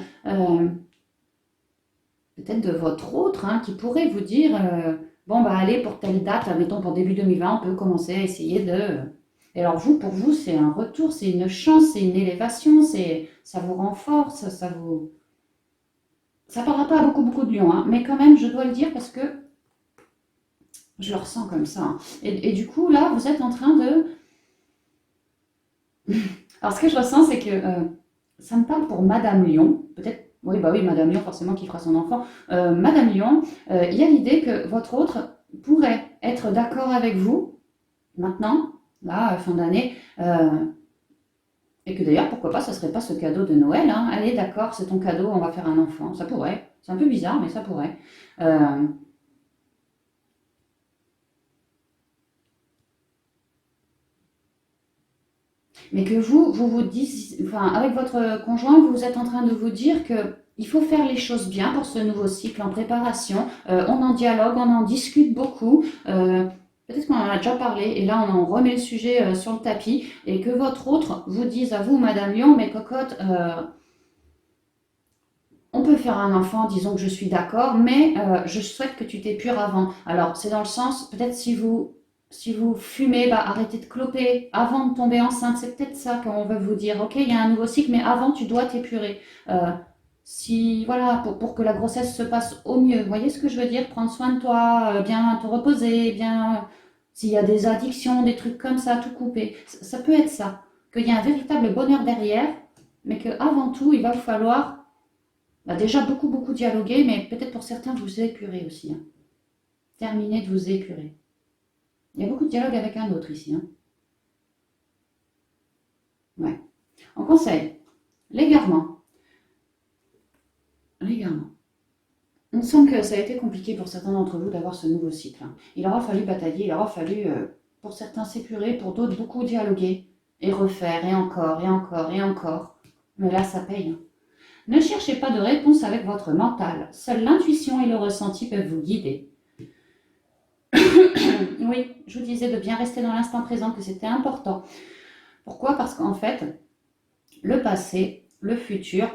peut-être de votre autre, hein, qui pourrait vous dire bon, bah allez, pour telle date, admettons pour début 2020, on peut commencer à essayer de. Et alors, vous, pour vous, c'est un retour, c'est une chance, c'est une élévation, ça vous renforce, ça vous. Ça parlera pas à beaucoup, beaucoup de lions, hein, mais quand même, je dois le dire parce que je le ressens comme ça. Hein. Et du coup, là, vous êtes en train de. Alors, ce que je ressens, c'est que ça me parle pour Madame Lion, peut-être. Oui, bah oui, Madame Lion, forcément, qui fera son enfant. Madame Lion, il y a l'idée que votre autre pourrait être d'accord avec vous, maintenant, là, fin d'année, et que d'ailleurs, pourquoi pas, ça serait pas ce cadeau de Noël. Hein. Allez, d'accord, c'est ton cadeau, on va faire un enfant. Ça pourrait. C'est un peu bizarre, mais ça pourrait. Mais que vous dites, enfin, avec votre conjoint, vous êtes en train de vous dire que il faut faire les choses bien pour ce nouveau cycle en préparation. On en dialogue, on en discute beaucoup. Peut-être qu'on en a déjà parlé et là on en remet le sujet sur le tapis et que votre autre vous dise à vous, Madame Lyon, mais cocotte, on peut faire un enfant, disons que je suis d'accord, mais je souhaite que tu t'épures avant. Alors c'est dans le sens, peut-être si vous fumez, bah, arrêtez de cloper avant de tomber enceinte. C'est peut-être ça qu'on veut vous dire. Ok, il y a un nouveau cycle, mais avant, tu dois t'épurer. Si, voilà, pour que la grossesse se passe au mieux. Vous voyez ce que je veux dire? Prendre soin de toi, bien te reposer, bien. S'il y a des addictions, des trucs comme ça, tout couper. Ça peut être ça. Qu'il y a un véritable bonheur derrière, mais qu'avant tout, il va vous falloir bah, déjà beaucoup, beaucoup dialoguer, mais peut-être pour certains, vous épurer aussi. Hein. Terminer de vous épurer. Il y a beaucoup de dialogue avec un autre ici. Hein. Ouais. En conseil, l'égarement. L'égarement. On sent que ça a été compliqué pour certains d'entre vous d'avoir ce nouveau cycle. Hein. Il aura fallu batailler, il aura fallu, pour certains, s'épurer, pour d'autres, beaucoup dialoguer. Et refaire, et encore, et encore, et encore. Mais là, ça paye. Hein. Ne cherchez pas de réponse avec votre mental. Seule l'intuition et le ressenti peuvent vous guider. Oui, je vous disais de bien rester dans l'instant présent, que c'était important. Pourquoi? Parce qu'en fait, le passé, le futur,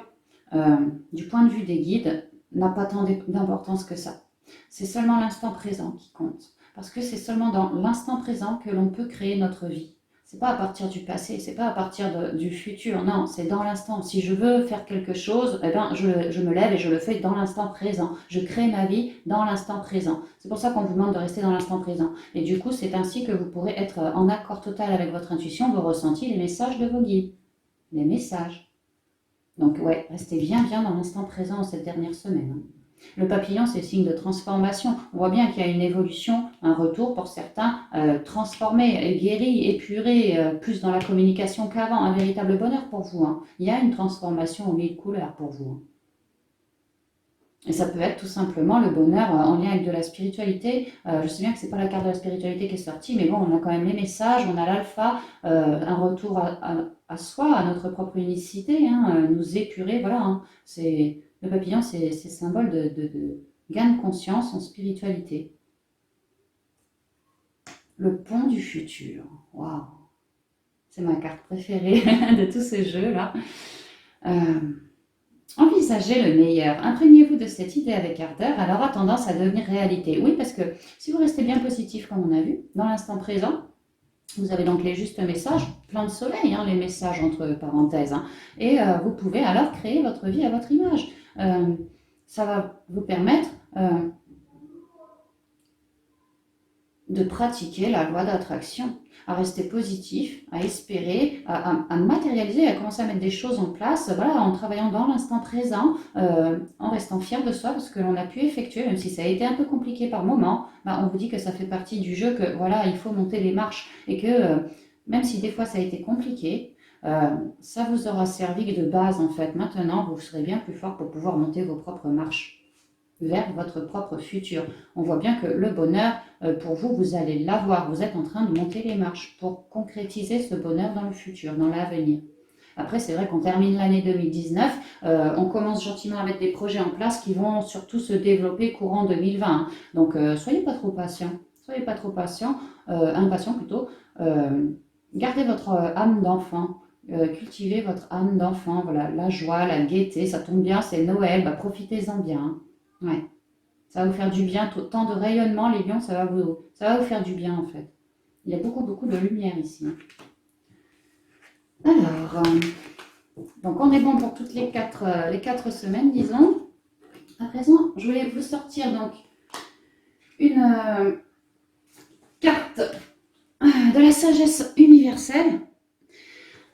du point de vue des guides, n'a pas tant d'importance que ça. C'est seulement l'instant présent qui compte. Parce que c'est seulement dans l'instant présent que l'on peut créer notre vie. C'est pas à partir du passé, c'est pas à partir du futur, non, c'est dans l'instant. Si je veux faire quelque chose, eh ben, je me lève et je le fais dans l'instant présent. Je crée ma vie dans l'instant présent. C'est pour ça qu'on vous demande de rester dans l'instant présent. Et du coup, c'est ainsi que vous pourrez être en accord total avec votre intuition, vos ressentis, les messages de vos guides. Les messages. Donc ouais, restez bien bien dans l'instant présent en cette dernière semaine. Hein. Le papillon, c'est signe de transformation. On voit bien qu'il y a une évolution, un retour pour certains, transformé, guéri, épuré, plus dans la communication qu'avant. Un véritable bonheur pour vous. Hein. Il y a une transformation aux 1000 couleurs pour vous. Hein. Et ça peut être tout simplement le bonheur en lien avec de la spiritualité. Je sais bien que c'est pas la carte de la spiritualité qui est sortie, mais bon, on a quand même les messages, on a l'alpha, un retour à soi, à notre propre unicité, hein, nous épurer, voilà. Hein. Le papillon, c'est symbole de gain de conscience en spiritualité. Le pont du futur. Waouh, c'est ma carte préférée de tous ces jeux-là. Euh, Envisagez le meilleur. Imprégnez-vous de cette idée avec ardeur, elle aura tendance à devenir réalité. Oui, parce que si vous restez bien positif, comme on a vu, dans l'instant présent, vous avez donc les justes messages, plein de soleil, hein, les messages entre parenthèses, hein, et vous pouvez alors créer votre vie à votre image. Ça va vous permettre de pratiquer la loi d'attraction, à rester positif, à espérer, à matérialiser, à commencer à mettre des choses en place, voilà, en travaillant dans l'instant présent, en restant fier de soi, parce que l'on a pu effectuer, même si ça a été un peu compliqué par moment, bah, on vous dit que ça fait partie du jeu, que voilà, il faut monter les marches, et que même si des fois ça a été compliqué, ça vous aura servi de base en fait. Maintenant, vous serez bien plus fort pour pouvoir monter vos propres marches vers votre propre futur. On voit bien que le bonheur, pour vous, vous allez l'avoir. Vous êtes en train de monter les marches pour concrétiser ce bonheur dans le futur, dans l'avenir. Après, c'est vrai qu'on termine l'année 2019, on commence gentiment à mettre des projets en place qui vont surtout se développer courant 2020. Donc, soyez pas trop patient. Soyez pas trop patient, impatient plutôt. Gardez votre âme d'enfant. Cultivez votre âme d'enfant. Voilà, la joie, la gaieté, ça tombe bien, c'est Noël, bah, profitez-en bien. Hein. Ouais. Ça va vous faire du bien, tant de rayonnement, les lions, ça va vous faire du bien en fait. Il y a beaucoup, beaucoup de lumière ici. Alors, donc on est bon pour toutes les quatre semaines, disons. À présent, je voulais vous sortir donc une carte de la sagesse universelle.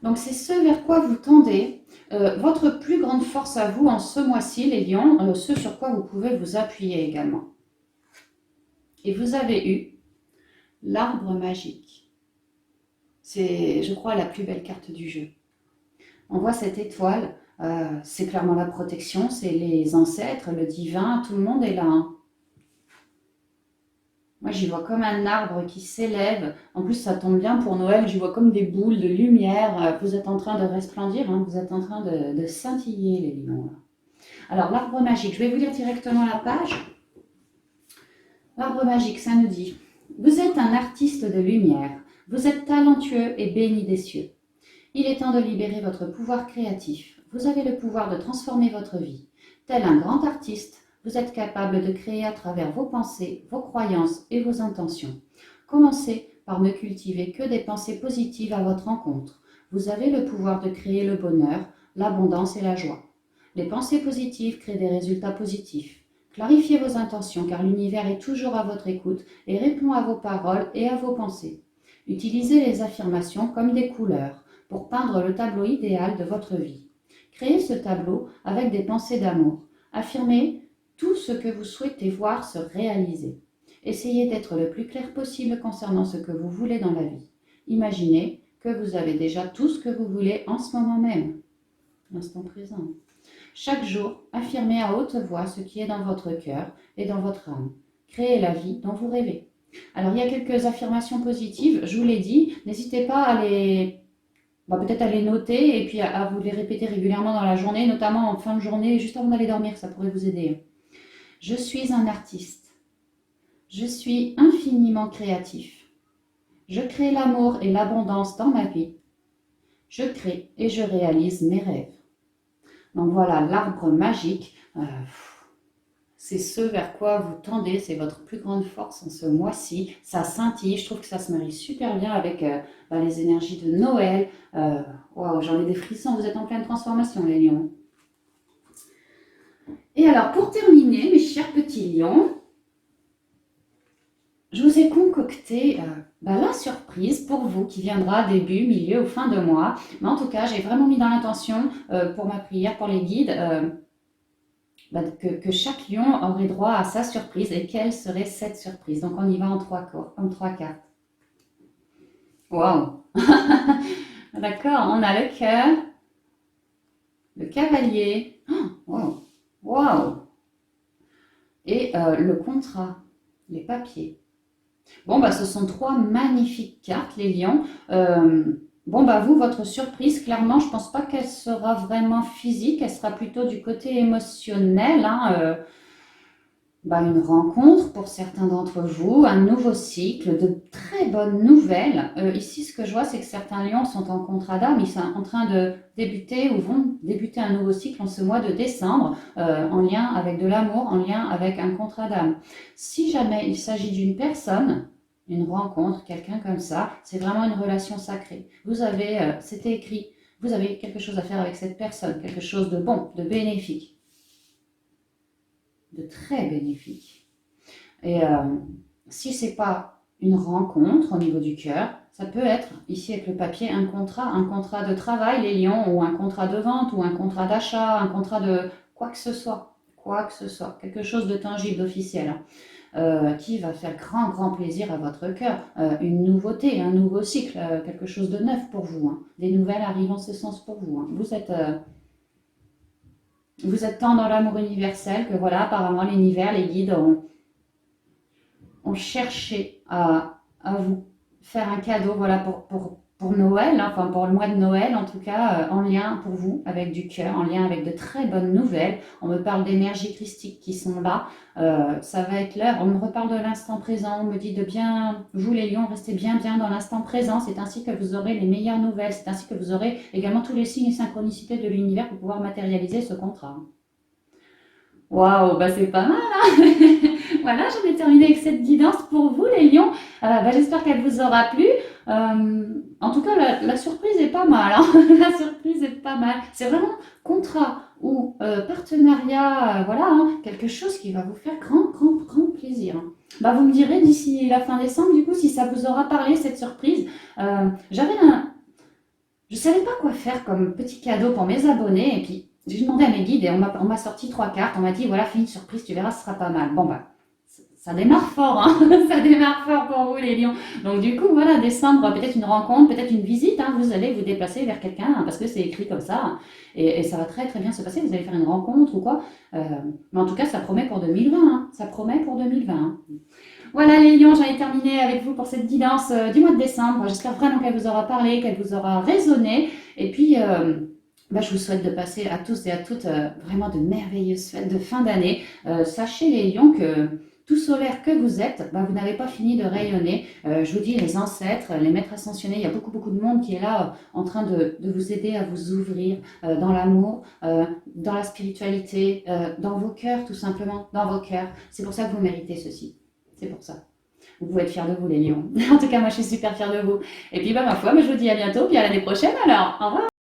Donc c'est ce vers quoi vous tendez. Votre plus grande force à vous en ce mois-ci, les lions, ce sur quoi vous pouvez vous appuyer également. Et vous avez eu l'arbre magique. C'est, je crois, la plus belle carte du jeu. On voit cette étoile, c'est clairement la protection, c'est les ancêtres, le divin, tout le monde est là. Hein. Moi, j'y vois comme un arbre qui s'élève. En plus, ça tombe bien pour Noël, j'y vois comme des boules de lumière. Vous êtes en train de resplendir, hein, vous êtes en train de scintiller, les lions. Alors, l'arbre magique, je vais vous lire directement la page. L'arbre magique, ça nous dit « Vous êtes un artiste de lumière, vous êtes talentueux et béni des cieux. Il est temps de libérer votre pouvoir créatif. Vous avez le pouvoir de transformer votre vie. Tel un grand artiste, vous êtes capable de créer à travers vos pensées, vos croyances et vos intentions. Commencez par ne cultiver que des pensées positives à votre encontre. Vous avez le pouvoir de créer le bonheur, l'abondance et la joie. Les pensées positives créent des résultats positifs. Clarifiez vos intentions car l'univers est toujours à votre écoute et répond à vos paroles et à vos pensées. Utilisez les affirmations comme des couleurs pour peindre le tableau idéal de votre vie. Créez ce tableau avec des pensées d'amour. Affirmez tout ce que vous souhaitez voir se réaliser. Essayez d'être le plus clair possible concernant ce que vous voulez dans la vie. Imaginez que vous avez déjà tout ce que vous voulez en ce moment même, l'instant présent. Chaque jour, affirmez à haute voix ce qui est dans votre cœur et dans votre âme. Créez la vie dont vous rêvez. Alors, il y a quelques affirmations positives, je vous l'ai dit, n'hésitez pas à les peut-être à les noter et puis à vous les répéter régulièrement dans la journée, notamment en fin de journée, juste avant d'aller dormir, ça pourrait vous aider. Je suis un artiste. Je suis infiniment créatif. Je crée l'amour et l'abondance dans ma vie. Je crée et je réalise mes rêves. Donc voilà, l'arbre magique, c'est ce vers quoi vous tendez, c'est votre plus grande force en ce mois-ci. Ça scintille, je trouve que ça se marie super bien avec les énergies de Noël. Waouh, j'en ai des frissons, vous êtes en pleine transformation les lions. Et alors pour terminer, mes chers petits lions, je vous ai concocté la surprise pour vous qui viendra début, milieu ou fin de mois. Mais en tout cas, j'ai vraiment mis dans l'intention pour ma prière, pour les guides, que chaque lion aurait droit à sa surprise. Et quelle serait cette surprise? Donc on y va en trois cartes. Waouh. D'accord, on a le cœur, le cavalier. Oh, wow. Wow. et le contrat, les papiers. Bon, bah, ce sont trois magnifiques cartes, les lions. Bon, bah, vous, votre surprise, clairement, je pense pas qu'elle sera vraiment physique, elle sera plutôt du côté émotionnel, hein, bah, une rencontre pour certains d'entre vous, un nouveau cycle, de très bonnes nouvelles. Ici, ce que je vois, c'est que certains lions sont en contrat d'âme, ils sont en train de débuter ou vont débuter un nouveau cycle en ce mois de décembre, en lien avec de l'amour, en lien avec un contrat d'âme. Si jamais il s'agit d'une personne, une rencontre, quelqu'un comme ça, c'est vraiment une relation sacrée. Vous avez, c'était écrit, vous avez quelque chose à faire avec cette personne, quelque chose de bon, de bénéfique, de très bénéfique. Et si c'est pas une rencontre au niveau du cœur, ça peut être, ici avec le papier, un contrat de travail, les lions, ou un contrat de vente, ou un contrat d'achat, un contrat de quoi que ce soit, quelque chose de tangible, d'officiel, qui va faire grand plaisir à votre cœur. Une nouveauté, un nouveau cycle, quelque chose de neuf pour vous, hein. Des nouvelles arrivent en ce sens pour vous, hein. Vous êtes tant dans l'amour universel que voilà, apparemment l'univers, les guides ont cherché à vous faire un cadeau, voilà, pour Noël, hein, enfin pour le mois de Noël en tout cas, en lien pour vous avec du cœur, en lien avec de très bonnes nouvelles. On me parle d'énergies christiques qui sont là, ça va être l'heure. On me reparle de l'instant présent, on me dit de bien, vous les lions, restez bien dans l'instant présent. C'est ainsi que vous aurez les meilleures nouvelles, c'est ainsi que vous aurez également tous les signes et synchronicités de l'univers pour pouvoir matérialiser ce contrat. Waouh, bah c'est pas mal, hein. Voilà, j'en ai terminé avec cette guidance pour vous, les lions. Bah, j'espère qu'elle vous aura plu. En tout cas, la surprise est pas mal, hein. La surprise est pas mal. C'est vraiment contrat ou partenariat, voilà, hein, quelque chose qui va vous faire grand plaisir, hein. Bah, vous me direz d'ici la fin décembre, du coup, si ça vous aura parlé, cette surprise. Je savais pas quoi faire comme petit cadeau pour mes abonnés, et puis j'ai demandé à mes guides et on m'a sorti trois cartes. On m'a dit voilà, fais une surprise, tu verras, ce sera pas mal. Bon bah, ça démarre fort, hein. Ça démarre fort pour vous les lions. Donc du coup voilà, décembre, peut-être une rencontre, peut-être une visite, hein. Vous allez vous déplacer vers quelqu'un, hein, parce que c'est écrit comme ça, et ça va très bien se passer. Vous allez faire une rencontre ou quoi. Mais en tout cas, ça promet pour 2020, hein. Ça promet pour 2020, hein. Voilà les lions, j'en ai terminé avec vous pour cette guidance du mois de décembre. J'espère vraiment qu'elle vous aura parlé, qu'elle vous aura résonné. Et puis, bah, je vous souhaite de passer à tous et à toutes vraiment de merveilleuses fêtes de fin d'année. Sachez les lions que tout solaire que vous êtes, bah, vous n'avez pas fini de rayonner. Je vous dis, les ancêtres, les maîtres ascensionnés, il y a beaucoup de monde qui est là en train de vous aider à vous ouvrir dans l'amour, dans la spiritualité, dans vos cœurs tout simplement, dans vos cœurs. C'est pour ça que vous méritez ceci. C'est pour ça. Vous pouvez être fiers de vous, les lions. En tout cas, moi, je suis super fière de vous. Et puis, bah, ma foi, je vous dis à bientôt, puis à l'année prochaine alors. Au revoir.